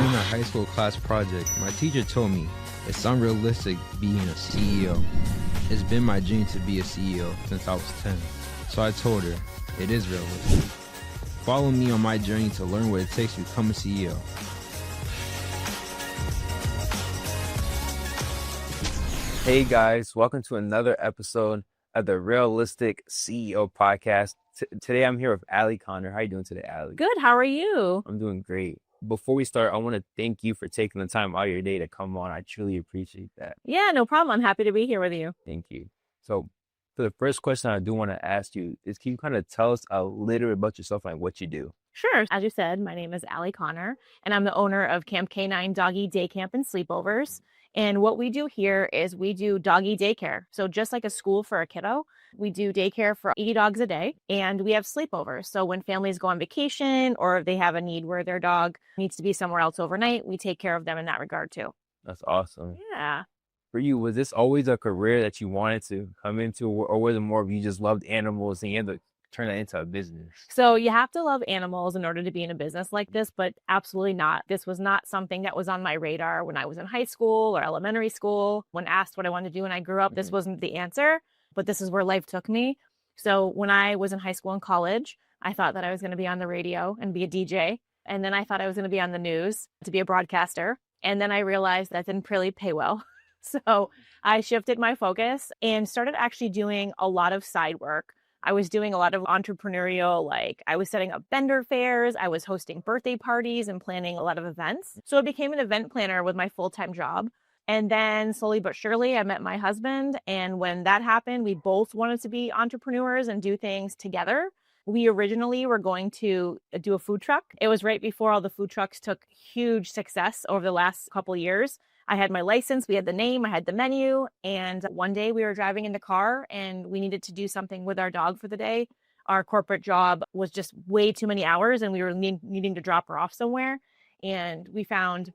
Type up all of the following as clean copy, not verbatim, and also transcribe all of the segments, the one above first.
During a high school class project, my teacher told me it's unrealistic being a CEO. It's been my dream to be a CEO since I was 10. So I told her, it is realistic. Follow me on my journey to learn what it takes to become a CEO. Hey guys, welcome to another episode of the Realistic CEO podcast. Today I'm here with Allie Connor. How are you doing today, Allie? Good. How are you? I'm doing great. Before we start, I want to thank you for taking the time out of your day to come on. I truly appreciate that. Yeah, no problem. I'm happy to be here with you. Thank you. So for the first question I do want to ask you is, can you kind of tell us a little bit about yourself and what you do? Sure. As you said, my name is Allie Connor, and I'm the owner of Camp K9 Doggy Day Camp and Sleepovers. And what we do here is we do doggy daycare. So just like a school for a kiddo, we do daycare for 80 dogs a day, and we have sleepovers. So when families go on vacation or if they have a need where their dog needs to be somewhere else overnight, we take care of them in that regard too. That's awesome. Yeah. For you, was this always a career that you wanted to come into, or was it more of you just loved animals and you had to turn that into a business? So you have to love animals in order to be in a business like this, but absolutely not. This was not something that was on my radar when I was in high school or elementary school. When asked what I wanted to do when I grew up, this wasn't the answer, but this is where life took me. So when I was in high school and college, I thought that I was going to be on the radio and be a DJ. And then I thought I was going to be on the news to be a broadcaster. And then I realized that didn't really pay well. So I shifted my focus and started actually doing a lot of side work. I was doing a lot of entrepreneurial, like I was setting up vendor fairs, I was hosting birthday parties and planning a lot of events. So I became an event planner with my full-time job. And then slowly but surely, I met my husband. And when that happened, we both wanted to be entrepreneurs and do things together. We originally were going to do a food truck. It was right before all the food trucks took huge success over the last couple of years. I had my license, we had the name, I had the menu, and one day we were driving in the car and we needed to do something with our dog for the day. Our corporate job was just way too many hours and we were needing to drop her off somewhere. And we found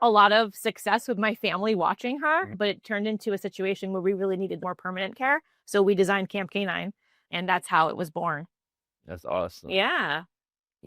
a lot of success with my family watching her, but it turned into a situation where we really needed more permanent care. So we designed Camp K9 and that's how it was born. That's awesome. Yeah.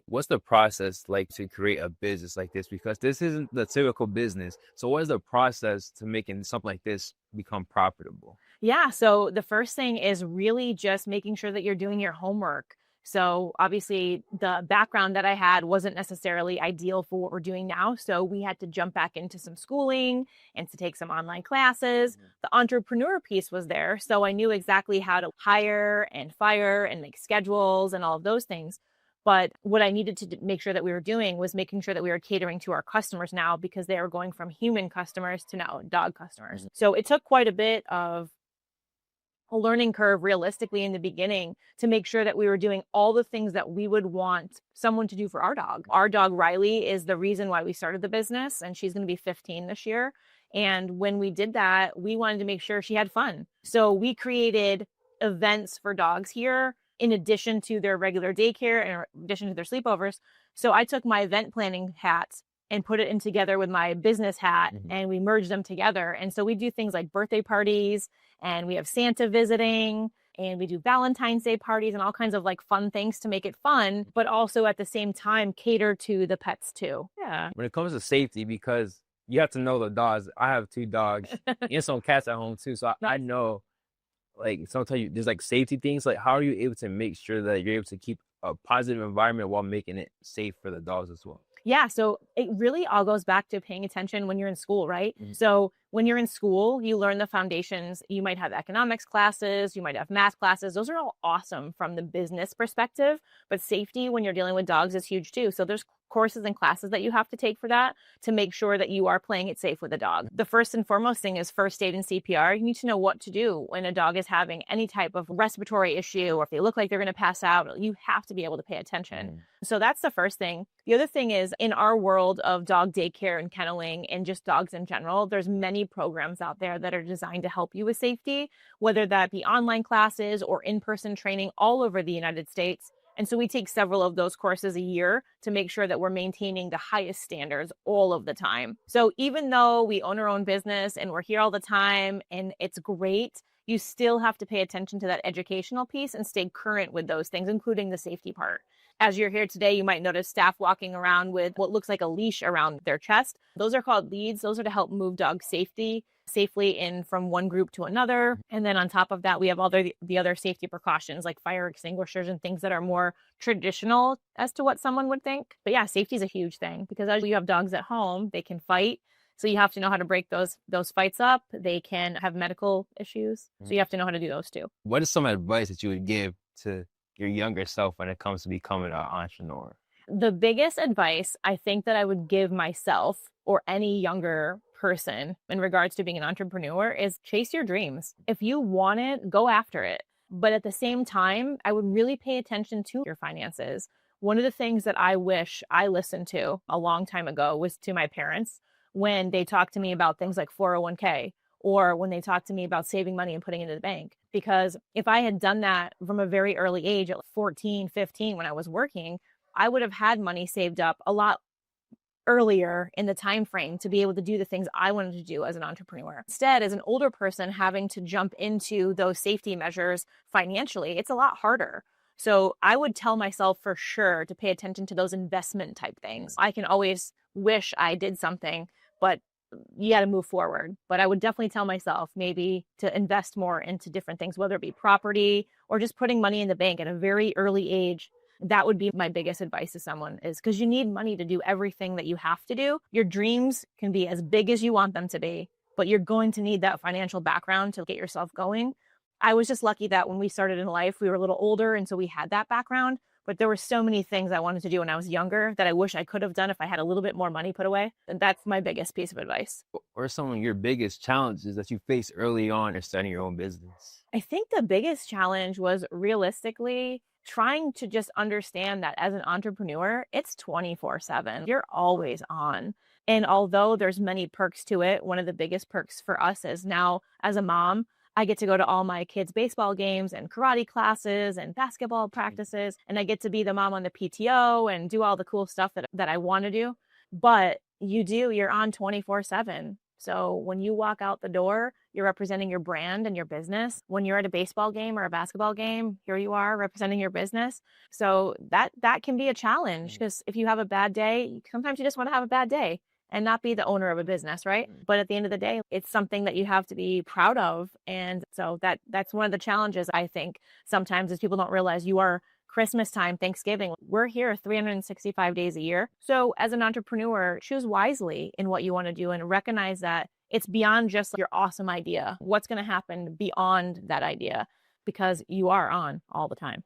What's the process like to create a business like this? Because this isn't the typical business. So what is the process to making something like this become profitable? Yeah. So the first thing is really just making sure that you're doing your homework. So obviously the background that I had wasn't necessarily ideal for what we're doing now. So we had to jump back into some schooling and to take some online classes. The entrepreneur piece was there. So I knew exactly how to hire and fire and make schedules and all of those things. But what I needed to make sure that we were doing was making sure that we were catering to our customers now, because they were going from human customers to now dog customers. So it took quite a bit of a learning curve realistically in the beginning to make sure that we were doing all the things that we would want someone to do for our dog. Our dog Riley is the reason why we started the business, and she's going to be 15 this year. And when we did that, we wanted to make sure she had fun. So we created events for dogs here in addition to their regular daycare and in addition to their sleepovers. So I took my event planning hat and put it in together with my business hat and we merged them together. And so we do things like birthday parties and we have Santa visiting and we do Valentine's Day parties and all kinds of like fun things to make it fun, but also at the same time cater to the pets too. Yeah. When it comes to safety, because you have to know the dogs. I have 2 dogs and some cats at home too. So I know, like, sometimes there's like safety things. Like, how are you able to make sure that you're able to keep a positive environment while making it safe for the dogs as well? Yeah, so it really all goes back to paying attention when you're in school, right? So when you're in school, you learn the foundations. You might have economics classes, you might have math classes. Those are all awesome from the business perspective, but safety when you're dealing with dogs is huge too. So there's courses and classes that you have to take for that to make sure that you are playing it safe with a dog. The first and foremost thing is first aid and CPR. You need to know what to do when a dog is having any type of respiratory issue or if they look like they're going to pass out. You have to be able to pay attention. So that's the first thing. The other thing is, in our world of dog daycare and kenneling and just dogs in general, there's many programs out there that are designed to help you with safety, whether that be online classes or in-person training all over the United States. And so we take several of those courses a year to make sure that we're maintaining the highest standards all of the time. So even though we own our own business and we're here all the time and it's great, you still have to pay attention to that educational piece and stay current with those things, including the safety part. As you're here today, you might notice staff walking around with what looks like a leash around their chest. Those are called leads. Those are to help move dogs safely in from one group to another. And then on top of that, we have all the other safety precautions like fire extinguishers and things that are more traditional as to what someone would think. But yeah, safety is a huge thing because as you have dogs at home, they can fight. So you have to know how to break those fights up. They can have medical issues. So you have to know how to do those too. What is some advice that you would give to your younger self when it comes to becoming an entrepreneur? The biggest advice I think that I would give myself or any younger person in regards to being an entrepreneur is chase your dreams. If you want it, go after it. But at the same time, I would really pay attention to your finances. One of the things that I wish I listened to a long time ago was to my parents when they talked to me about things like 401k or when they talked to me about saving money and putting it in the bank. Because if I had done that from a very early age at 14, 15, when I was working, I would have had money saved up a lot earlier in the time frame to be able to do the things I wanted to do as an entrepreneur. Instead, as an older person having to jump into those safety measures financially, it's a lot harder. So I would tell myself for sure to pay attention to those investment type things. I can always wish I did something, but you got to move forward. But I would definitely tell myself maybe to invest more into different things, whether it be property or just putting money in the bank at a very early age. That would be my biggest advice to someone is because you need money to do everything that you have to do. Your dreams can be as big as you want them to be, but you're going to need that financial background to get yourself going. I was just lucky that when we started in life, we were a little older. And so we had that background. But there were so many things I wanted to do when I was younger that I wish I could have done if I had a little bit more money put away. And that's my biggest piece of advice. What are some of your biggest challenges that you faced early on in starting your own business? I think the biggest challenge was realistically trying to just understand that as an entrepreneur, it's 24/7. You're always on. And although there's many perks to it, one of the biggest perks for us is now as a mom, I get to go to all my kids' baseball games and karate classes and basketball practices, and I get to be the mom on the PTO and do all the cool stuff that I want to do. But you're on 24/7. So when you walk out the door, you're representing your brand and your business. When you're at a baseball game or a basketball game, here you are representing your business. So that can be a challenge because if you have a bad day, sometimes you just want to have a bad day and not be the owner of a business, right? But at the end of the day, it's something that you have to be proud of. And so that's one of the challenges, I think, sometimes is people don't realize you are Christmas time, Thanksgiving. We're here 365 days a year. So as an entrepreneur, choose wisely in what you want to do and recognize that it's beyond just your awesome idea. What's going to happen beyond that idea? Because you are on all the time.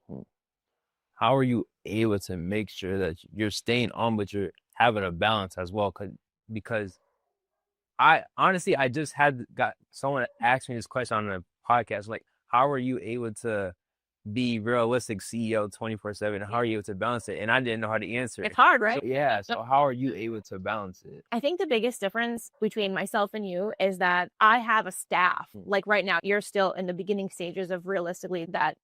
How are you able to make sure that you're staying on, but you're having a balance as well? Because I honestly, I just got someone asked me this question on a podcast, like, how are you able to be realistic CEO 24/7? How are you able to balance it? And I didn't know how to answer it. It's hard, right? So how are you able to balance it? I think the biggest difference between myself and you is that I have a staff. Like right now, you're still in the beginning stages of realistically that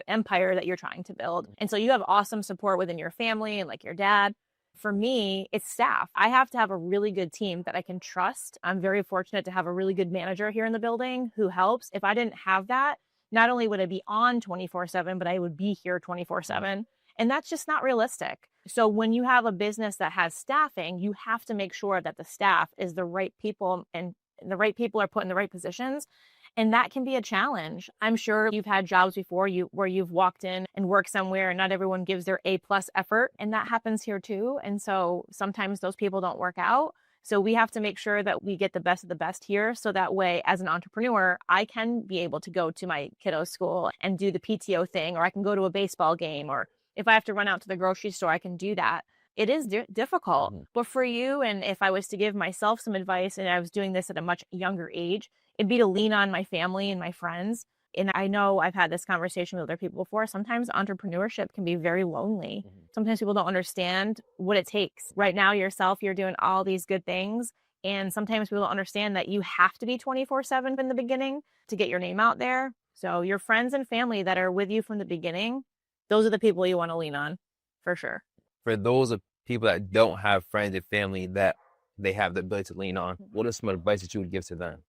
empire that you're trying to build. And so you have awesome support within your family and like your dad. For me, it's staff. I have to have a really good team that I can trust. I'm very fortunate to have a really good manager here in the building who helps. If I didn't have that, not only would I be on 24/7, but I would be here 24/7. And that's just not realistic. So when you have a business that has staffing, you have to make sure that the staff is the right people and the right people are put in the right positions. And that can be a challenge. I'm sure you've had jobs before where you've walked in and worked somewhere and not everyone gives their A+ effort. And that happens here too. And so sometimes those people don't work out. So we have to make sure that we get the best of the best here. So that way, as an entrepreneur, I can be able to go to my kiddo's school and do the PTO thing, or I can go to a baseball game, or if I have to run out to the grocery store, I can do that. It is difficult. But for you, and if I was to give myself some advice and I was doing this at a much younger age, it'd be to lean on my family and my friends. And I know I've had this conversation with other people before. Sometimes entrepreneurship can be very lonely. Sometimes people don't understand what it takes. Right now, yourself, you're doing all these good things. And sometimes people don't understand that you have to be 24/7 in the beginning to get your name out there. So your friends and family that are with you from the beginning, those are the people you want to lean on for sure. For those of people that don't have friends and family that they have the ability to lean on, what is some advice that you would give to them?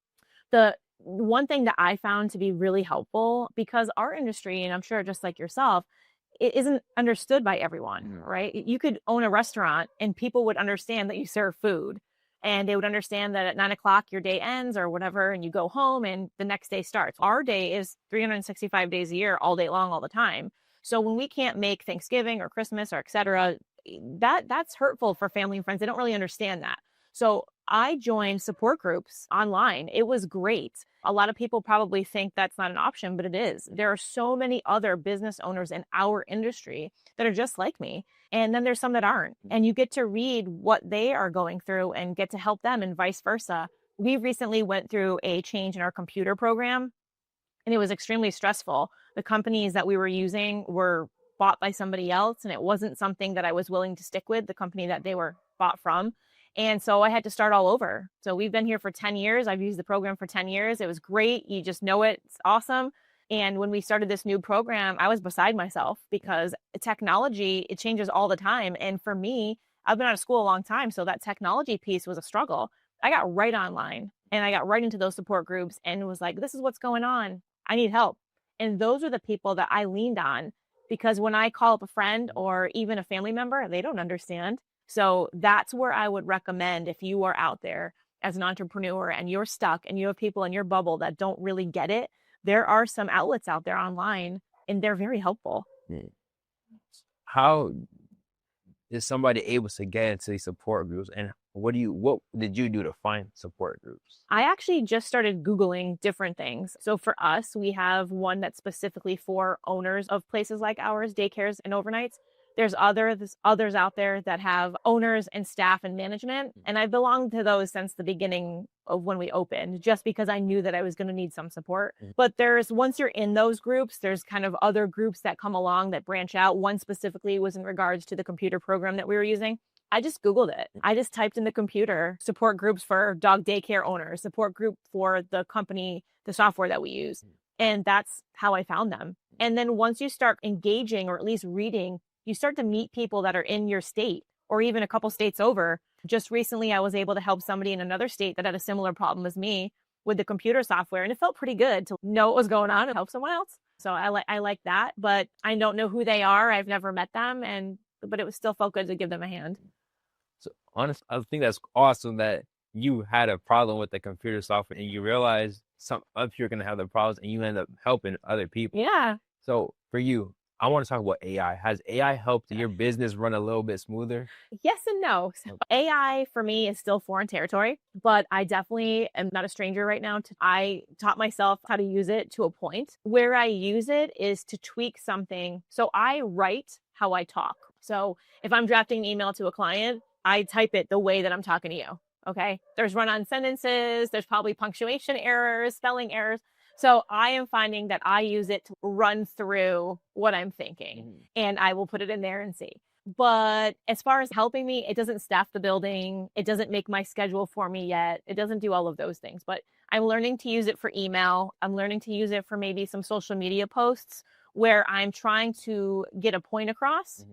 The one thing that I found to be really helpful, because our industry, and I'm sure just like yourself, it isn't understood by everyone, right? You could own a restaurant and people would understand that you serve food, and they would understand that at 9 o'clock your day ends or whatever, and you go home and the next day starts. Our day is 365 days a year, all day long, all the time. So when we can't make Thanksgiving or Christmas or et cetera, that's hurtful for family and friends. They don't really understand that. So I joined support groups online. It was great. A lot of people probably think that's not an option, but it is. There are so many other business owners in our industry that are just like me. And then there's some that aren't. And you get to read what they are going through and get to help them, and vice versa. We recently went through a change in our computer program, and it was extremely stressful. The companies that we were using were bought by somebody else, and it wasn't something that I was willing to stick with, the company that they were bought from. And so I had to start all over. So we've been here for 10 years. I've used the program for 10 years. It was great. You just know it. It's awesome. And when we started this new program, I was beside myself because technology, it changes all the time. And for me, I've been out of school a long time. So that technology piece was a struggle. I got right online and I got right into those support groups and was like, this is what's going on. I need help. And those are the people that I leaned on, because when I call up a friend or even a family member, they don't understand. So that's where I would recommend, if you are out there as an entrepreneur and you're stuck and you have people in your bubble that don't really get it, there are some outlets out there online and they're very helpful. How is somebody able to get into these support groups, and what did you do to find support groups? I actually just started Googling different things. So for us, we have one that's specifically for owners of places like ours, daycares and overnights. There's others out there that have owners and staff and management. And I belonged to those since the beginning of when we opened, just because I knew that I was going to need some support. But once you're in those groups, there's kind of other groups that come along that branch out. One specifically was in regards to the computer program that we were using. I just Googled it. I just typed in the computer, support groups for dog daycare owners, support group for the company, the software that we use. And that's how I found them. And then once you start engaging, or at least reading, you start to meet people that are in your state or even a couple states over. Just recently, I was able to help somebody in another state that had a similar problem as me with the computer software. And it felt pretty good to know what was going on and help someone else. So I like that, but I don't know who they are. I've never met them, but it was still felt good to give them a hand. So honestly, I think that's awesome that you had a problem with the computer software and you realized some other people are going to have the problems and you end up helping other people. Yeah. So for you, I want to talk about AI. Has AI helped your business run a little bit smoother? Yes and no. So AI for me is still foreign territory, but I definitely am not a stranger right now. I taught myself how to use it to a point. Where I use it is to tweak something. So I write how I talk. So if I'm drafting an email to a client, I type it the way that I'm talking to you. Okay. There's run-on sentences. There's probably punctuation errors, spelling errors. So I am finding that I use it to run through what I'm thinking, and I will put it in there and see. But as far as helping me, it doesn't staff the building. It doesn't make my schedule for me yet. It doesn't do all of those things, but I'm learning to use it for email. I'm learning to use it for maybe some social media posts where I'm trying to get a point across,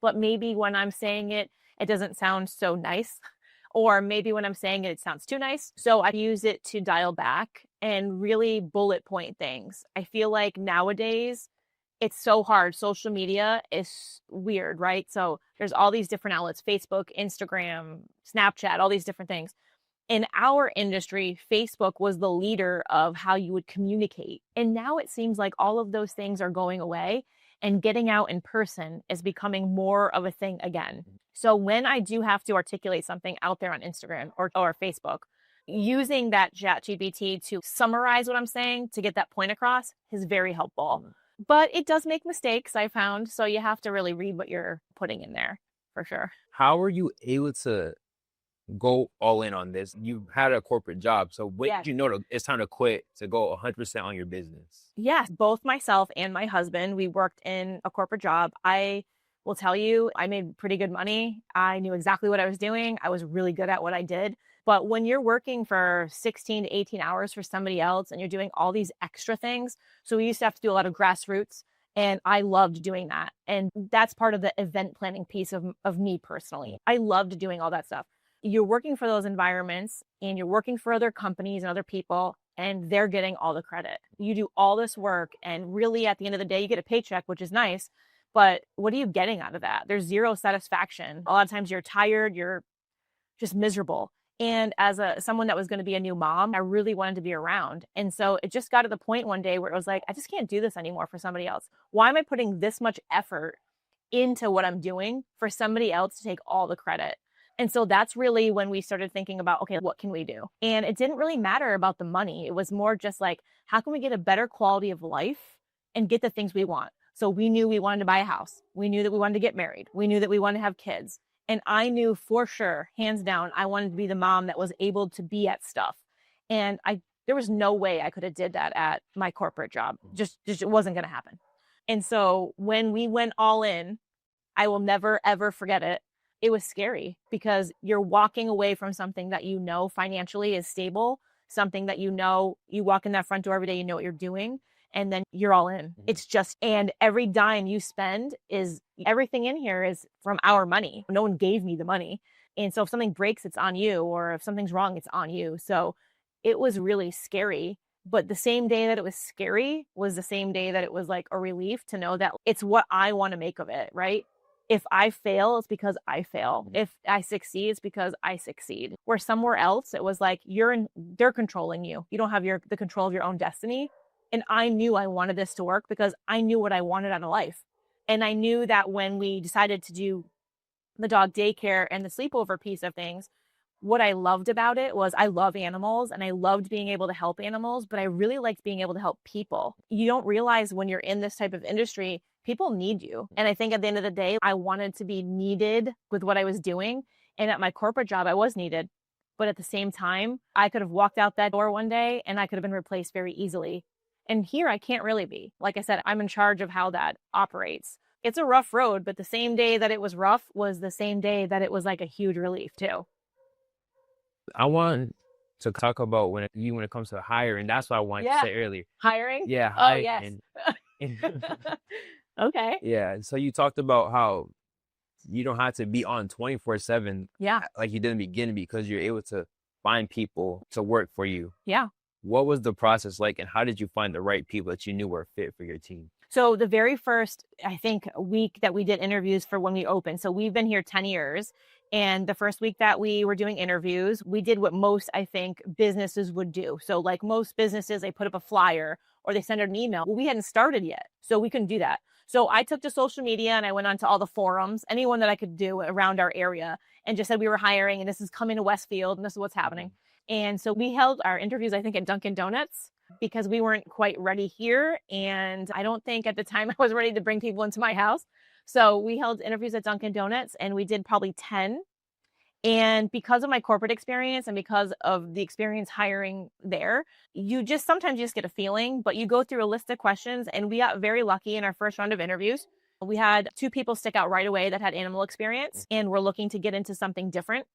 but maybe when I'm saying it, it doesn't sound so nice. Or maybe when I'm saying it, it sounds too nice. So I use it to dial back and really bullet point things. I feel like nowadays it's so hard. Social media is weird, right? So there's all these different outlets, Facebook, Instagram, Snapchat, all these different things. In our industry, Facebook was the leader of how you would communicate. And now it seems like all of those things are going away and getting out in person is becoming more of a thing again. So when I do have to articulate something out there on Instagram or Facebook, using that ChatGPT to summarize what I'm saying to get that point across is very helpful. But it does make mistakes, I found. So you have to really read what you're putting in there for sure. How were you able to go all in on this? You had a corporate job. So when did you know it's time to quit to go 100% on your business? Yes, both myself and my husband, we worked in a corporate job. I will tell you, I made pretty good money. I knew exactly what I was doing. I was really good at what I did. But when you're working for 16 to 18 hours for somebody else and you're doing all these extra things, so we used to have to do a lot of grassroots, and I loved doing that. And that's part of the event planning piece of me personally. I loved doing all that stuff. You're working for those environments and you're working for other companies and other people, and they're getting all the credit. You do all this work, and really at the end of the day, you get a paycheck, which is nice. But what are you getting out of that? There's zero satisfaction. A lot of times you're tired, you're just miserable. And as someone that was going to be a new mom, I really wanted to be around. And so it just got to the point one day where it was like, I just can't do this anymore for somebody else. Why am I putting this much effort into what I'm doing for somebody else to take all the credit? And so that's really when we started thinking about, okay, what can we do? And it didn't really matter about the money. It was more just like, how can we get a better quality of life and get the things we want? So we knew we wanted to buy a house. We knew that we wanted to get married. We knew that we wanted to have kids. And I knew for sure, hands down, I wanted to be the mom that was able to be at stuff. And there was no way I could have did that at my corporate job. Just it wasn't going to happen. And so when we went all in, I will never, ever forget it. It was scary because you're walking away from something that you know financially is stable, something that you know, you walk in that front door every day, you know what you're doing, and then you're all in. It's just, and every dime you spend is, everything in here is from our money. No one gave me the money. And so if something breaks, it's on you, or if something's wrong, it's on you. So it was really scary. But the same day that it was scary was the same day that it was like a relief to know that it's what I want to make of it, right? If I fail, it's because I fail. If I succeed, it's because I succeed. Where somewhere else, it was like, they're controlling you. You don't have the control of your own destiny. And I knew I wanted this to work because I knew what I wanted out of life. And I knew that when we decided to do the dog daycare and the sleepover piece of things, what I loved about it was I love animals and I loved being able to help animals, but I really liked being able to help people. You don't realize when you're in this type of industry, people need you. And I think at the end of the day, I wanted to be needed with what I was doing. And at my corporate job, I was needed. But at the same time, I could have walked out that door one day and I could have been replaced very easily. And here I can't really be. Like I said, I'm in charge of how that operates. It's a rough road, but the same day that it was rough was the same day that it was like a huge relief too. I want to talk about when it comes to hiring. That's what I wanted to say earlier. Hiring? Yeah. Oh, yes. Okay. Yeah. So you talked about how you don't have to be on 24/7. Yeah. Like you did in the beginning because you're able to find people to work for you. Yeah. What was the process like, and how did you find the right people that you knew were fit for your team? So the very first, I think, week that we did interviews for when we opened, so we've been here 10 years. And the first week that we were doing interviews, we did what most, I think, businesses would do. So like most businesses, they put up a flyer or they send out an email. Well, we hadn't started yet, so we couldn't do that. So I took to social media and I went onto all the forums, anyone that I could do around our area, and just said we were hiring and this is coming to Westfield and this is what's happening. And so we held our interviews, I think, at Dunkin' Donuts because we weren't quite ready here. And I don't think at the time I was ready to bring people into my house. So we held interviews at Dunkin' Donuts and we did probably 10. And because of my corporate experience and because of the experience hiring there, sometimes you just get a feeling, but you go through a list of questions. And we got very lucky in our first round of interviews. We had 2 people stick out right away that had animal experience and were looking to get into something different.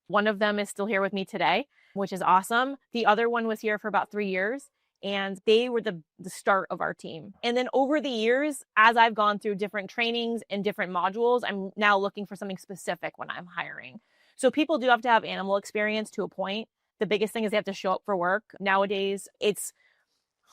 One of them is still here with me today, which is awesome. The other one was here for about 3 years. And they were the start of our team. And then over the years, as I've gone through different trainings and different modules, I'm now looking for something specific when I'm hiring. So people do have to have animal experience to a point. The biggest thing is they have to show up for work. Nowadays, it's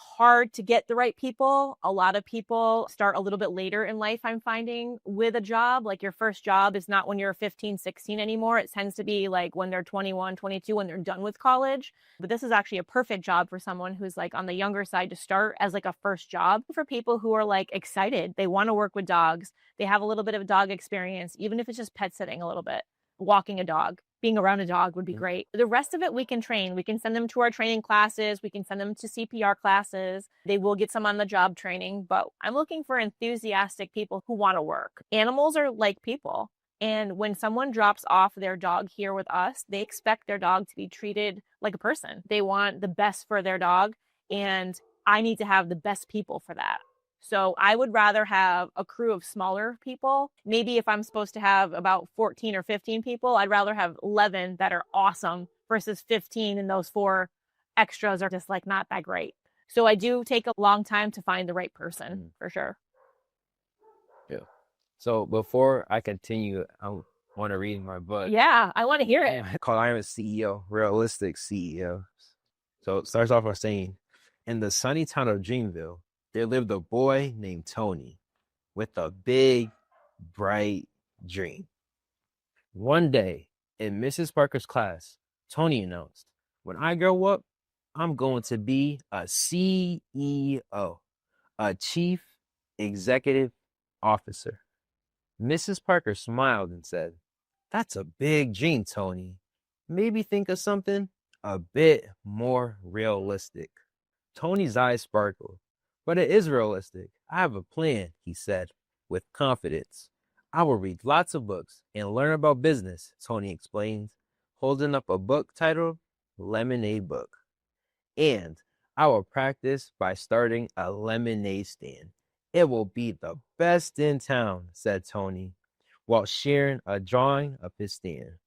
hard to get the right people. A lot of people start a little bit later in life, I'm finding, with a job. Like your first job is not when you're 15, 16 anymore. It tends to be like when they're 21, 22, when they're done with college. But this is actually a perfect job for someone who's like on the younger side to start as like a first job for people who are like excited. They want to work with dogs. They have a little bit of dog experience, even if it's just pet sitting a little bit, walking a dog. Being around a dog would be great. The rest of it we can train. We can send them to our training classes. We can send them to CPR classes. They will get some on the job training, but I'm looking for enthusiastic people who want to work. Animals are like people. And when someone drops off their dog here with us, they expect their dog to be treated like a person. They want the best for their dog. And I need to have the best people for that. So I would rather have a crew of smaller people. Maybe if I'm supposed to have about 14 or 15 people, I'd rather have 11 that are awesome versus 15 and those 4 extras are just like not that great. So I do take a long time to find the right person for sure. Yeah. So before I continue, I want to read my book. Yeah, I want to hear it. Called I Am a CEO, Realistic CEO. So it starts off by saying, in the sunny town of Dreamville, there lived a boy named Tony. with a big, bright dream. One day in Mrs. Parker's class, Tony announced, "When I grow up, I'm going to be a CEO, a Chief Executive Officer." Mrs. Parker smiled and said, "That's a big dream, Tony. Maybe think of something a bit more realistic." Tony's eyes sparkled. "But it is realistic. I have a plan," he said with confidence. "I will read lots of books and learn about business," Tony explained, holding up a book titled Lemonade Book. "And I will practice by starting a lemonade stand. It will be the best in town," said Tony, while sharing a drawing of his stand.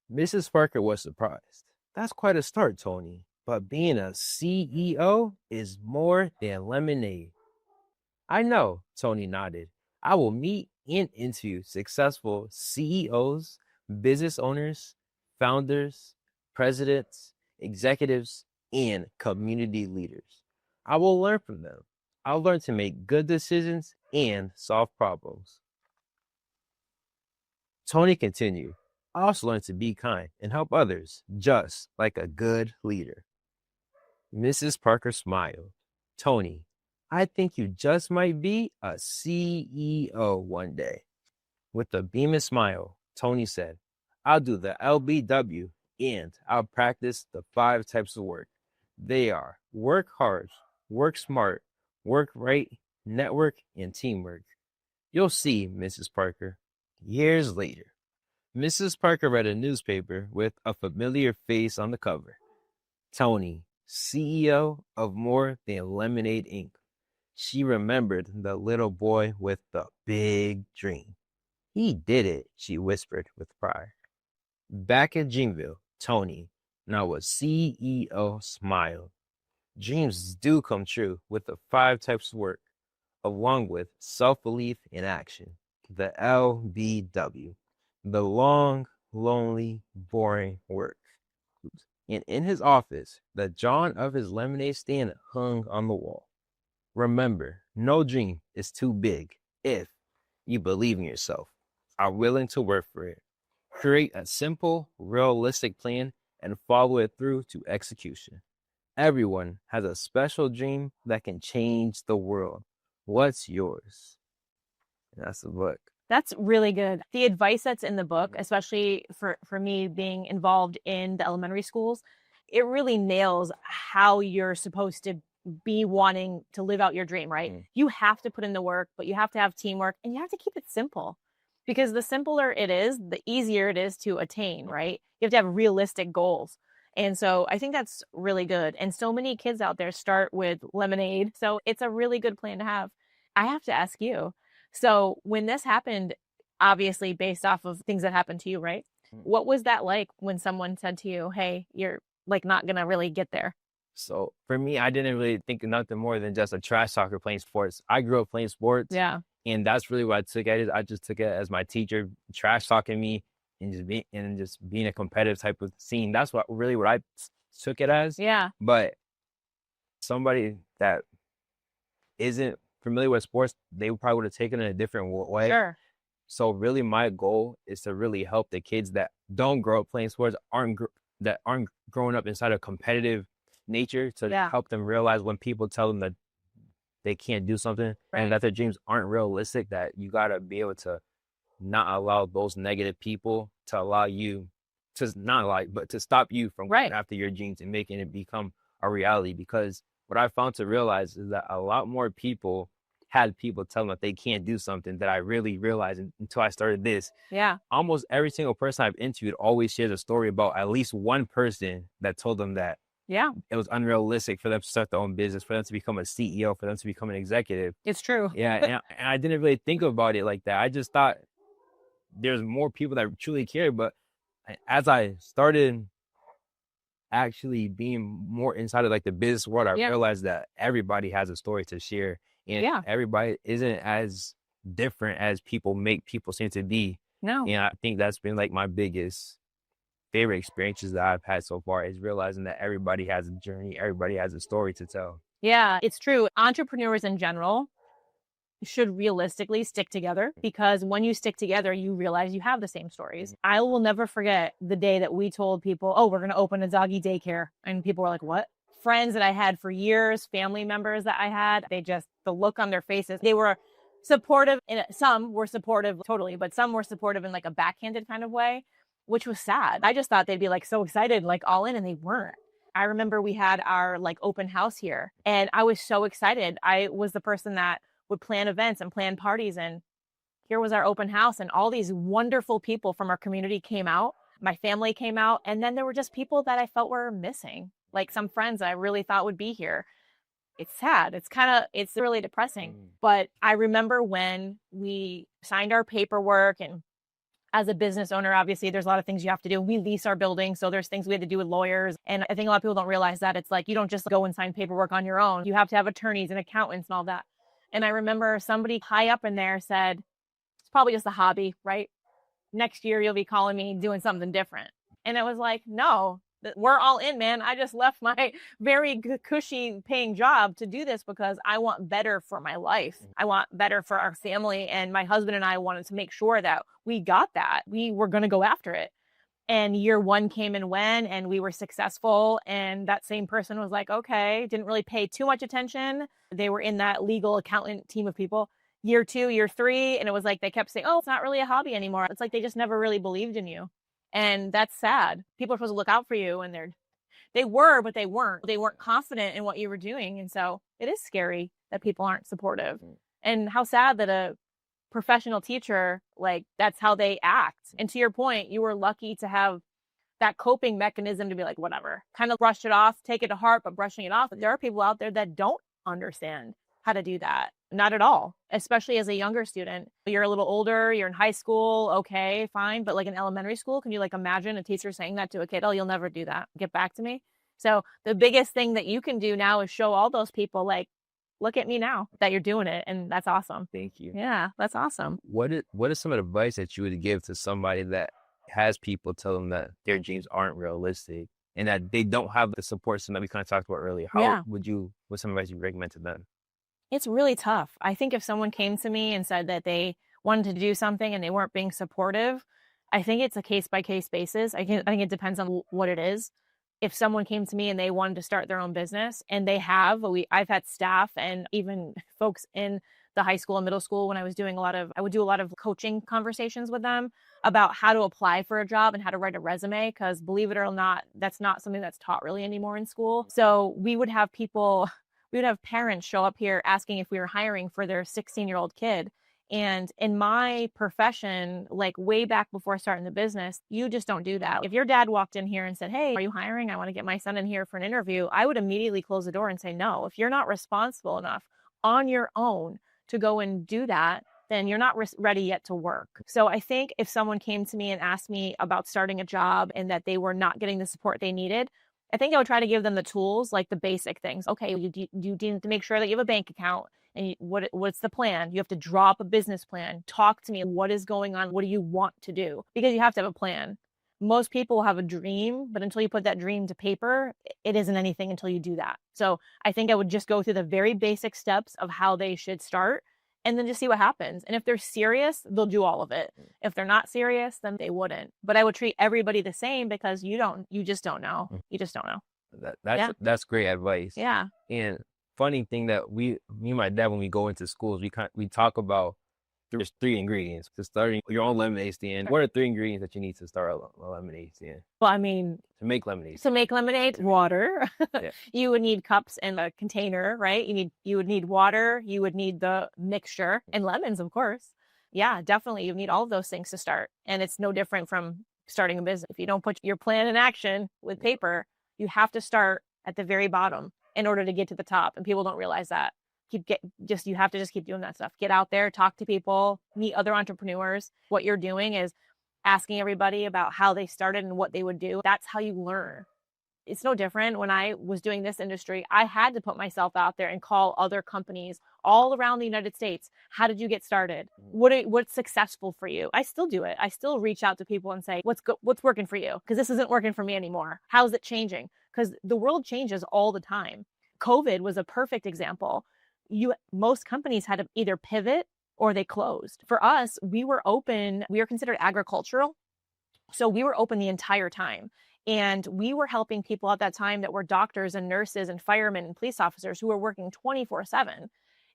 Mrs. Parker was surprised. "That's quite a start, Tony, but being a CEO is more than lemonade." "I know," Tony nodded. "I will meet and interview successful CEOs, business owners, founders, presidents, executives, and community leaders. I will learn from them. I'll learn to make good decisions and solve problems." Tony continued, "I also learn to be kind and help others, just like a good leader." Mrs. Parker smiled. "Tony, I think you just might be a CEO one day." With a beaming smile, Tony said, "I'll do the LBW and I'll practice the 5 types of work. They are work hard, work smart, work right, network, and teamwork." "You'll see, Mrs. Parker." Years later, Mrs. Parker read a newspaper with a familiar face on the cover. Tony, CEO of More Than Lemonade Inc. She remembered the little boy with the big dream. "He did it," she whispered with pride. Back in Dreamville, Tony, now a CEO, smiled. Dreams do come true with the 5 types of work, along with self-belief in action. The LBW. The long, lonely, boring work. And in his office, the drawing of his lemonade stand hung on the wall. Remember, no dream is too big if you believe in yourself, are willing to work for it. Create a simple, realistic plan and follow it through to execution. Everyone has a special dream that can change the world. What's yours? And that's the book. That's really good. The advice that's in the book, especially for me being involved in the elementary schools, it really nails how you're supposed to be wanting to live out your dream, right? You have to put in the work, but you have to have teamwork and you have to keep it simple, because the simpler it is, the easier it is to attain, right? You have to have realistic goals. And so I think that's really good. And so many kids out there start with lemonade. So it's a really good plan to have. I have to ask you, so when this happened, obviously based off of things that happened to you, right? What was that like when someone said to you, "Hey, you're like not going to really get there"? So for me, I didn't really think of nothing more than just a trash talker playing sports. I grew up playing sports. Yeah. And that's really what I took at it. I just took it as my teacher trash talking me and just being a competitive type of scene. That's what I took it as. Yeah. But somebody that isn't familiar with sports, they probably would have taken it a different way. Sure. So really my goal is to really help the kids that don't grow up playing sports, that aren't growing up inside a competitive nature, to help them realize when people tell them that they can't do something and that their dreams aren't realistic, that you got to be able to not allow those negative people to allow you to not allow, but to stop you from going after your dreams and making it become a reality. Because what I found to realize is that a lot more people had people tell them that they can't do something that I really realized until I started this. Yeah. Almost every single person I've interviewed always shares a story about at least one person that told them that it was unrealistic for them to start their own business, for them to become a CEO, for them to become an executive. It's true. Yeah. and I didn't really think about it like that. I just thought there's more people that truly care. But as I started actually being more inside of like the business world, I realized that everybody has a story to share. And everybody isn't as different as people make people seem to be. No. And I think that's been like my biggest favorite experiences that I've had so far, is realizing that everybody has a journey, everybody has a story to tell. Yeah, it's true. Entrepreneurs in general, should realistically stick together, because when you stick together, you realize you have the same stories. I will never forget the day that we told people, oh, we're going to open a doggy daycare. And people were like, what? Friends that I had for years, family members that I had, the look on their faces, they were supportive. Some were supportive totally, but some were supportive in like a backhanded kind of way, which was sad. I just thought they'd be like so excited, like all in, and they weren't. I remember we had our like open house here and I was so excited. I was the person that would plan events and plan parties, and here was our open house and all these wonderful people from our community came out. My family came out, and then there were just people that I felt were missing, like some friends I really thought would be here. It's sad. It's really depressing. But I remember when we signed our paperwork, and as a business owner, obviously, there's a lot of things you have to do. We lease our building, so there's things we had to do with lawyers. And I think a lot of people don't realize that. It's like you don't just go and sign paperwork on your own. You have to have attorneys and accountants and all that. And I remember somebody high up in there said, it's probably just a hobby, right? Next year, you'll be calling me doing something different. And it was like, no, we're all in, man. I just left my very cushy paying job to do this because I want better for my life. I want better for our family. And my husband and I wanted to make sure that we got that. We were going to go after it. And year one came and went, and we were successful. And that same person was like, okay, didn't really pay too much attention. They were in that legal accountant team of people. Year two, year three. And it was like, they kept saying, oh, it's not really a hobby anymore. It's like, they just never really believed in you. And that's sad. People are supposed to look out for you, and they were, but they weren't. They weren't confident in what you were doing. And so it is scary that people aren't supportive. And how sad that a professional teacher, like, that's how they act. And to your point, you were lucky to have that coping mechanism to be like, whatever, kind of brush it off, take it to heart, but brushing it off. But there are people out there that don't understand how to do that. Not at all, especially as a younger student. You're a little older, you're in high school, okay, fine. But like in elementary school, can you like imagine a teacher saying that to a kid? Oh, you'll never do that. Get back to me. So the biggest thing that you can do now is show all those people, like, look at me now that you're doing it. And that's awesome. Thank you. Yeah, that's awesome. What is some advice that you would give to somebody that has people tell them that their dreams aren't realistic and that they don't have the support system that we kind of talked about earlier? What's some advice you recommend to them? It's really tough. I think if someone came to me and said that they wanted to do something and they weren't being supportive, I think it's a case-by-case basis. I think it depends on what it is. If someone came to me and they wanted to start their own business, and I've had staff and even folks in the high school and middle school when I would do a lot of coaching conversations with them about how to apply for a job and how to write a resume. Because believe it or not, that's not something that's taught really anymore in school. So we would have parents show up here asking if we were hiring for their 16-year-old kid. And in my profession, like way back before starting the business, you just don't do that. If your dad walked in here and said, hey, are you hiring? I want to get my son in here for an interview. I would immediately close the door and say, no. If you're not responsible enough on your own to go and do that, then you're not ready yet to work. So I think if someone came to me and asked me about starting a job and that they were not getting the support they needed, I think I would try to give them the tools, like the basic things. Okay, you need to make sure that you have a bank account. And what's the plan? You have to draw up a business plan. Talk to me. What is going on? What do you want to do? Because you have to have a plan. Most people have a dream, but until you put that dream to paper, it isn't anything until you do that. So I think I would just go through the very basic steps of how they should start and then just see what happens. And if they're serious, they'll do all of it. If they're not serious, then they wouldn't. But I would treat everybody the same because you just don't know. You just don't know. That's great advice. Yeah. And funny thing that me and my dad, when we go into schools, we talk about there's 3 ingredients to starting your own lemonade stand. What are 3 ingredients that you need to start a lemonade stand? Well, I mean, to make lemonade, water. Yeah. You would need cups and a container, right? You would need water. You would need the mixture and lemons, of course. Yeah, definitely. You need all of those things to start. And it's no different from starting a business. If you don't put your plan in action with paper, you have to start at the very bottom in order to get to the top. And people don't realize that. You have to just keep doing that stuff. Get out there, talk to people, meet other entrepreneurs. What you're doing is asking everybody about how they started and what they would do. That's how you learn. It's no different. When I was doing this industry, I had to put myself out there and call other companies all around the United States. How did you get started? What's successful for you? I still do it. I still reach out to people and say, what's working for you? Because this isn't working for me anymore. How's it changing? Because the world changes all the time. COVID was a perfect example. most companies had to either pivot or they closed. For us, we were open. We are considered agricultural. So we were open the entire time. And we were helping people at that time that were doctors and nurses and firemen and police officers who were working 24/7.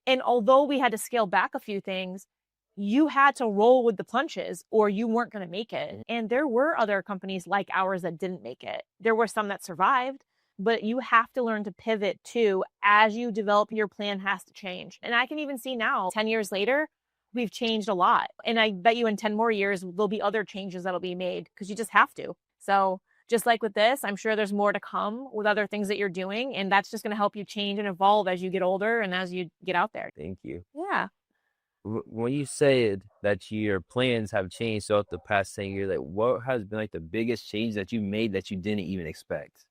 And although we had to scale back a few things, you had to roll with the punches or you weren't going to make it. And there were other companies like ours that didn't make it. There were some that survived, but you have to learn to pivot too. As you develop, your plan has to change. And I can even see now, 10 years later, we've changed a lot. And I bet you in 10 more years, there'll be other changes that'll be made because you just have to. So just like with this, I'm sure there's more to come with other things that you're doing. And that's just going to help you change and evolve as you get older and as you get out there. Thank you. Yeah. When you said that your plans have changed throughout the past 10 years, like what has been like the biggest change that you made that you didn't even expect?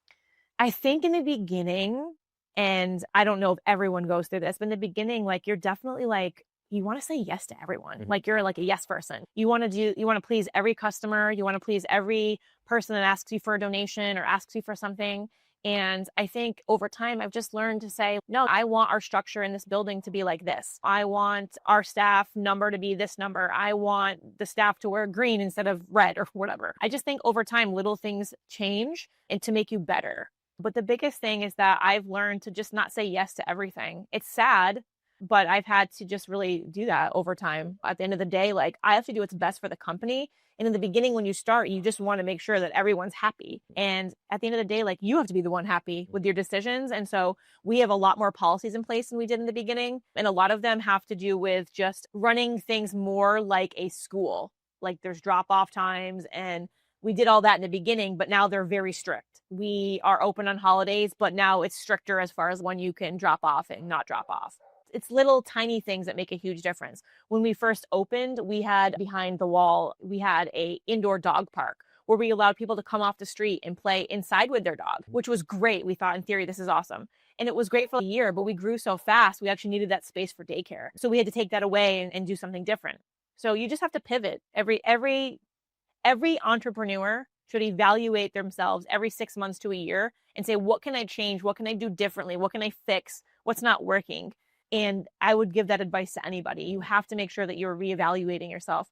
I think in the beginning, and I don't know if everyone goes through this, but in the beginning, like you're definitely like, you want to say yes to everyone. Like you're like a yes person. You want to please every customer. You want to please every person that asks you for a donation or asks you for something. And I think over time, I've just learned to say, no, I want our structure in this building to be like this. I want our staff number to be this number. I want the staff to wear green instead of red or whatever. I just think over time, little things change and to make you better. But the biggest thing is that I've learned to just not say yes to everything. It's sad, but I've had to just really do that over time. At the end of the day, like I have to do what's best for the company. And in the beginning, when you start, you just want to make sure that everyone's happy. And at the end of the day, like you have to be the one happy with your decisions. And so we have a lot more policies in place than we did in the beginning. And a lot of them have to do with just running things more like a school. Like there's drop-off times and we did all that in the beginning, but now they're very strict. We are open on holidays, but now it's stricter as far as when you can drop off and not drop off. It's little tiny things that make a huge difference. When we first opened, we had behind the wall, we had a indoor dog park where we allowed people to come off the street and play inside with their dog, which was great. We thought in theory, this is awesome. And it was great for a year, but we grew so fast, we actually needed that space for daycare. So we had to take that away and do something different. So you just have to pivot. Every entrepreneur should evaluate themselves every 6 months to a year and say, what can I change? What can I do differently? What can I fix? What's not working? And I would give that advice to anybody. You have to make sure that you're reevaluating yourself.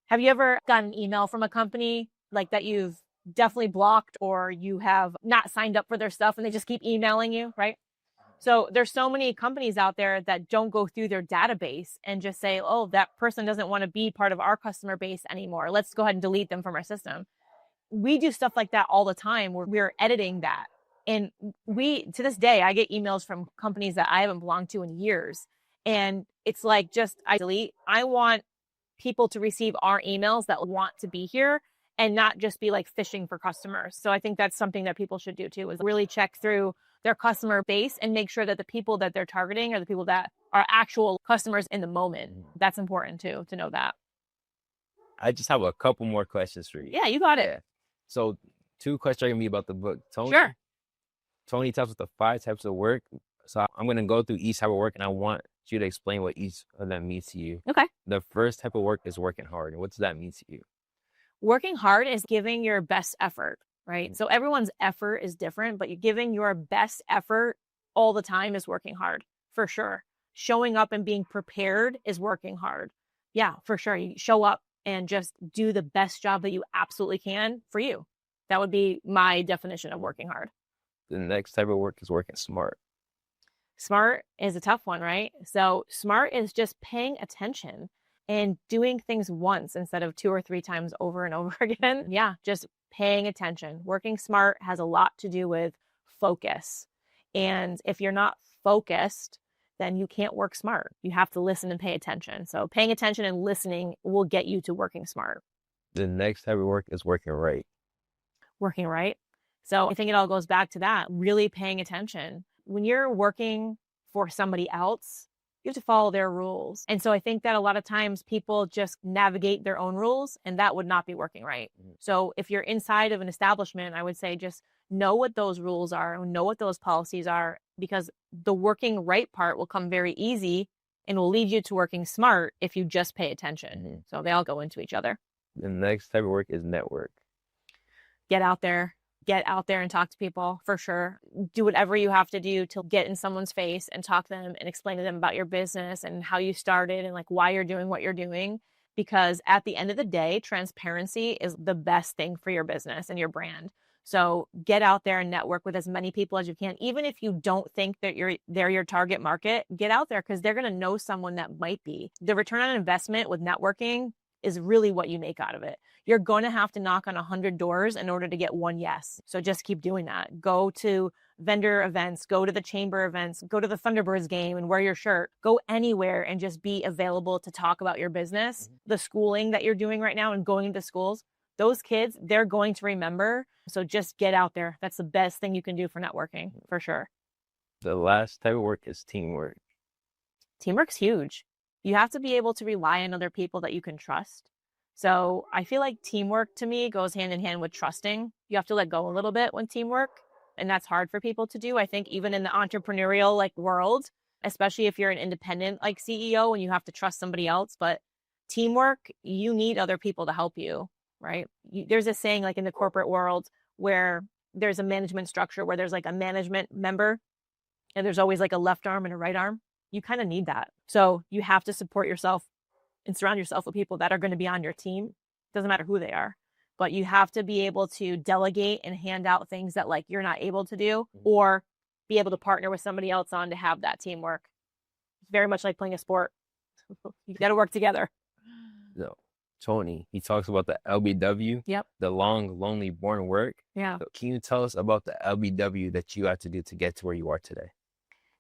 Have you ever gotten an email from a company like that you've definitely blocked or you have not signed up for their stuff and they just keep emailing you, right? So there's so many companies out there that don't go through their database and just say, oh, that person doesn't want to be part of our customer base anymore. Let's go ahead and delete them from our system. We do stuff like that all the time where we're editing that. And to this day, I get emails from companies that I haven't belonged to in years. And it's like, I delete. I want people to receive our emails that want to be here and not just be like fishing for customers. So I think that's something that people should do too, is really check through their customer base and make sure that the people that they're targeting are the people that are actual customers in the moment. That's important too, to know that. I just have a couple more questions for you. Yeah, you got it. Yeah. So 2 questions are going to be about the book. Tony tells us the 5 types of work. So I'm going to go through each type of work and I want you to explain what each of them means to you. Okay. The first type of work is working hard. What does that mean to you? Working hard is giving your best effort, right? So everyone's effort is different, but you're giving your best effort all the time is working hard, for sure. Showing up and being prepared is working hard. Yeah, for sure. You show up and just do the best job that you absolutely can for you. That would be my definition of working hard. The next type of work is working smart. Smart is a tough one, right? So smart is just paying attention and doing things once instead of 2 or 3 times over and over again. Yeah, just paying attention. Working smart has a lot to do with focus. And if you're not focused, then you can't work smart. You have to listen and pay attention. So paying attention and listening will get you to working smart. The next type of work is working right. Working right. So I think it all goes back to that, really paying attention. When you're working for somebody else, you have to follow their rules. And so I think that a lot of times people just navigate their own rules and that would not be working right. So if you're inside of an establishment, I would say just know what those rules are, know what those policies are, because the working right part will come very easy and will lead you to working smart if you just pay attention. So they all go into each other. The next type of work is network. Get out there, get out there and talk to people for sure. Do whatever you have to do to get in someone's face and talk to them and explain to them about your business and how you started and like why you're doing what you're doing. Because at the end of the day, transparency is the best thing for your business and your brand. So get out there and network with as many people as you can. Even if you don't think that they're your target market, get out there because they're going to know someone that might be. The return on investment with networking is really what you make out of it. You're going to have to knock on 100 doors in order to get one yes. So just keep doing that. Go to vendor events, go to the chamber events, go to the Thunderbirds game and wear your shirt. Go anywhere and just be available to talk about your business. The schooling that you're doing right now and going into schools, those kids, they're going to remember. So just get out there. That's the best thing you can do for networking, for sure. The last type of work is teamwork. Teamwork's huge. You have to be able to rely on other people that you can trust. So I feel like teamwork to me goes hand in hand with trusting. You have to let go a little bit when teamwork, and that's hard for people to do. I think even in the entrepreneurial like world, especially if you're an independent like CEO and you have to trust somebody else, but teamwork, you need other people to help you, right? There's a saying like in the corporate world where there's a management structure where there's like a management member and there's always like a left arm and a right arm. You kind of need that. So you have to support yourself and surround yourself with people that are going to be on your team. Doesn't matter who they are, but you have to be able to delegate and hand out things that like you're not able to do, or be able to partner with somebody else on to have that teamwork. It's very much like playing a sport. You got to work together. So, Tony, he talks about the LBW, Yep. the long, lonely, boring work. Yeah. So can you tell us about the LBW that you had to do to get to where you are today?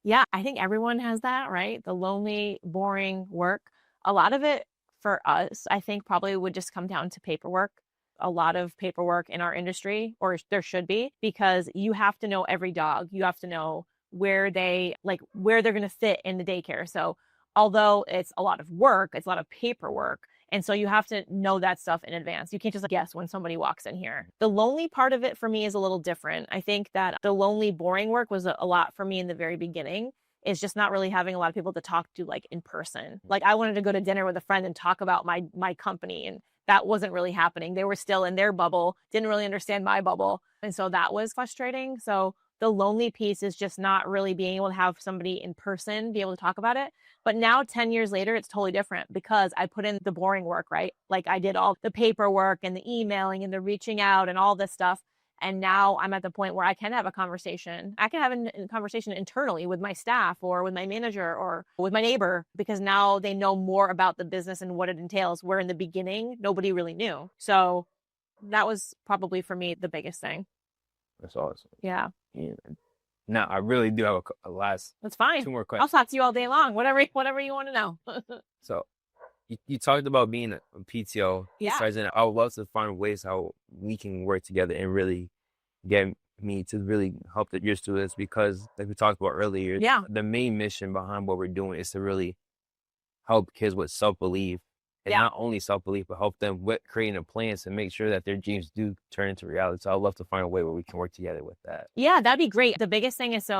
Yeah, I think everyone has that, right? The lonely, boring work. A lot of it for us, I think probably would just come down to paperwork. A lot of paperwork in our industry, or there should be, because you have to know every dog. You have to know where they're going to fit in the daycare. So although it's a lot of work, it's a lot of paperwork. And so you have to know that stuff in advance. You can't just guess when somebody walks in here. The lonely part of it for me is a little different. I think that the lonely, boring work was a lot for me in the very beginning. Is just not really having a lot of people to talk to like in person. Like I wanted to go to dinner with a friend and talk about my company, and that wasn't really happening. They were still in their bubble, didn't really understand my bubble. And so that was frustrating. So the lonely piece is just not really being able to have somebody in person be able to talk about it. But now 10 years later, it's totally different because I put in the boring work, right? Like I did all the paperwork and the emailing and the reaching out and all this stuff. And now I'm at the point where I can have a conversation. I can have a conversation internally with my staff or with my manager or with my neighbor, because now they know more about the business and what it entails, where in the beginning, nobody really knew. So that was probably for me the biggest thing. That's awesome. Yeah. Now, I really do have a last That's fine. 2 more I'll questions. talk to you all day long, whatever you want to know. So you talked about being a PTO president. I would love to find ways how we can work together and really get me to really help your students, because like we talked about earlier, the main mission behind what we're doing is to really help kids with self-belief, and not only self-belief, but help them with creating a plan to make sure that their dreams do turn into reality. So I'd love to find a way where we can work together with that. Yeah, that'd be great. The biggest thing is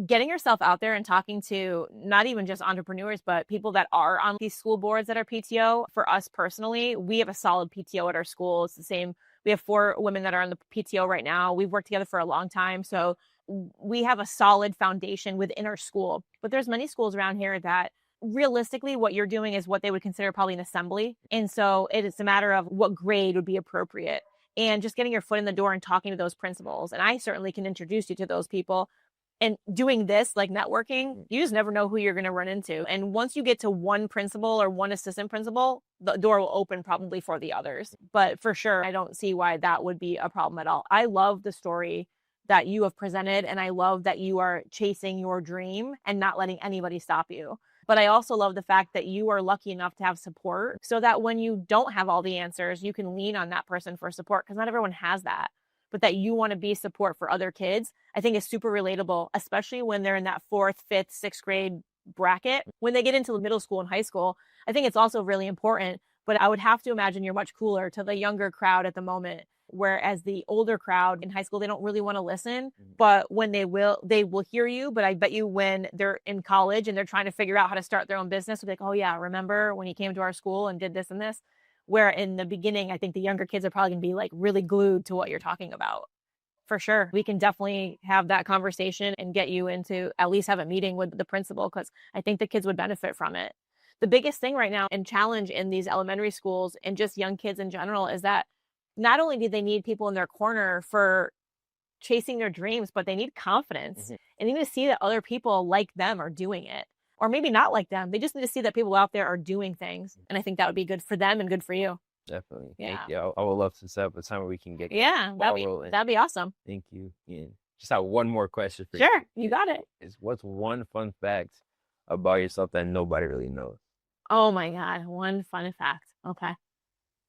getting yourself out there and talking to not even just entrepreneurs, but people that are on these school boards that are PTO. For us personally, we have a solid PTO at our school. It's the same. We have 4 women that are on the PTO right now. We've worked together for a long time. So we have a solid foundation within our school. But there's many schools around here that realistically what you're doing is what they would consider probably an assembly. And so it is a matter of what grade would be appropriate. And just getting your foot in the door and talking to those principals. And I certainly can introduce you to those people. And doing this, like networking, you just never know who you're going to run into. And once you get to one principal or one assistant principal, the door will open probably for the others. But for sure, I don't see why that would be a problem at all. I love the story that you have presented, and I love that you are chasing your dream and not letting anybody stop you. But I also love the fact that you are lucky enough to have support so that when you don't have all the answers, you can lean on that person for support, because not everyone has that. But that you want to be support for other kids, I think is super relatable, especially when they're in that 4th, 5th, 6th grade bracket. When they get into middle school and high school, I think it's also really important. But I would have to imagine you're much cooler to the younger crowd at the moment, whereas the older crowd in high school, they don't really want to listen. But when they will hear you. But I bet you when they're in college and they're trying to figure out how to start their own business, they're like, oh yeah, remember when you came to our school and did this and this? Where in the beginning, I think the younger kids are probably going to be like really glued to what you're talking about. For sure. We can definitely have that conversation and get you into at least have a meeting with the principal, because I think the kids would benefit from it. The biggest thing right now and challenge in these elementary schools and just young kids in general is that not only do they need people in their corner for chasing their dreams, but they need confidence and they need to see that other people like them are doing it, or maybe not like them. They just need to see that people out there are doing things. And I think that would be good for them and good for you. Definitely. Yeah. Thank you. I would love to set up a time where we can get That'd be awesome. Thank you. And just have one more question for Sure, you got it. What's one fun fact about yourself that nobody really knows? Oh my God, one fun fact. Okay.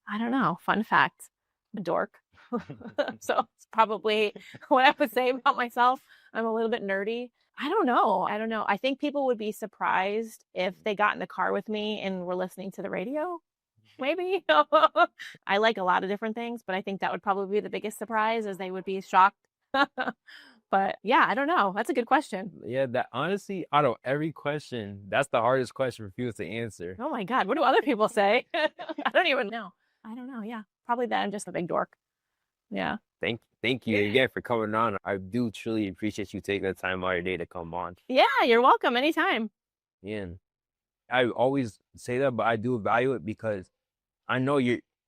I don't know. Fun fact. I'm a dork. So it's probably what I would say about myself. I'm a little bit nerdy. I don't know. I think people would be surprised if they got in the car with me and were listening to the radio. Maybe. I like a lot of different things, but I think that would probably be the biggest surprise, is they would be shocked. But yeah, I don't know. That's a good question. Yeah, that honestly, out of every question, that's the hardest question for people to answer. Oh my God, what do other people say? I don't even know. I don't know. Yeah, probably that I'm just a big dork. Yeah. Thank you again for coming on. I do truly appreciate you taking the time out of your day to come on. Yeah, you're welcome anytime. Yeah. I always say that, but I do value it because I know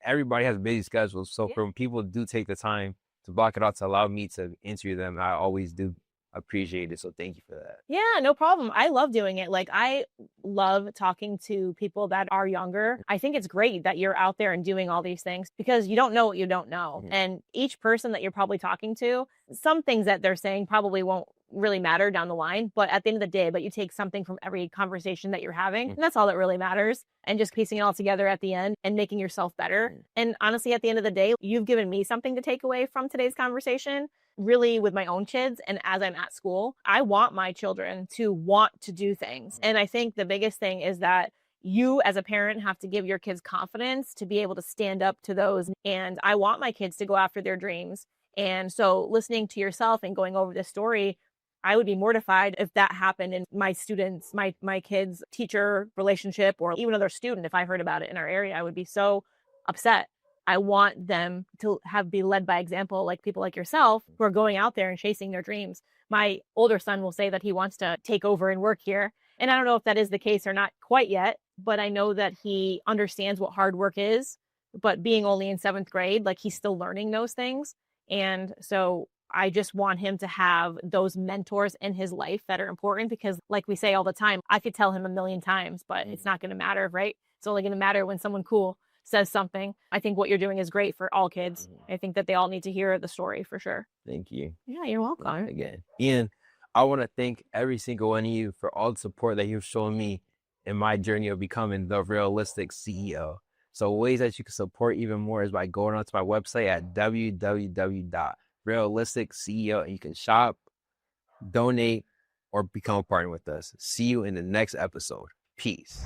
everybody has busy schedules. So when people do take the time to block it out to allow me to interview them, I always do appreciate it. So thank you for that. Yeah, no problem. I love doing it. Like, I love talking to people that are younger. I think it's great that you're out there and doing all these things, because you don't know what you don't know. And each person that you're probably talking to, some things that they're saying probably won't really matter down the line, but at the end of the day, you take something from every conversation that you're having, and that's all that really matters. And just piecing it all together at the end and making yourself better. And honestly, at the end of the day, you've given me something to take away from today's conversation. Really, with my own kids and as I'm at school, I want my children to want to do things. And I think the biggest thing is that you as a parent have to give your kids confidence to be able to stand up to those. And I want my kids to go after their dreams. And so listening to yourself and going over this story, I would be mortified if that happened in my students, my kids' teacher relationship, or even another student. If I heard about it in our area, I would be so upset. I want them to be led by example, like people like yourself who are going out there and chasing their dreams. My older son will say that he wants to take over and work here. And I don't know if that is the case or not quite yet, but I know that he understands what hard work is. But being only in 7th grade, like, he's still learning those things. And so I just want him to have those mentors in his life that are important, because like we say all the time, I could tell him a million times, but it's not going to matter, right? It's only going to matter when someone cool says something. I think what you're doing is great for all kids. I think that they all need to hear the story for sure. Thank you. Yeah, you're welcome. Again, Ian, I want to thank every single one of you for all the support that you've shown me in my journey of becoming the realistic CEO. So ways that you can support even more is by going onto my website at www.realisticCEO, and you can shop, donate, or become a partner with us. See you in the next episode. Peace.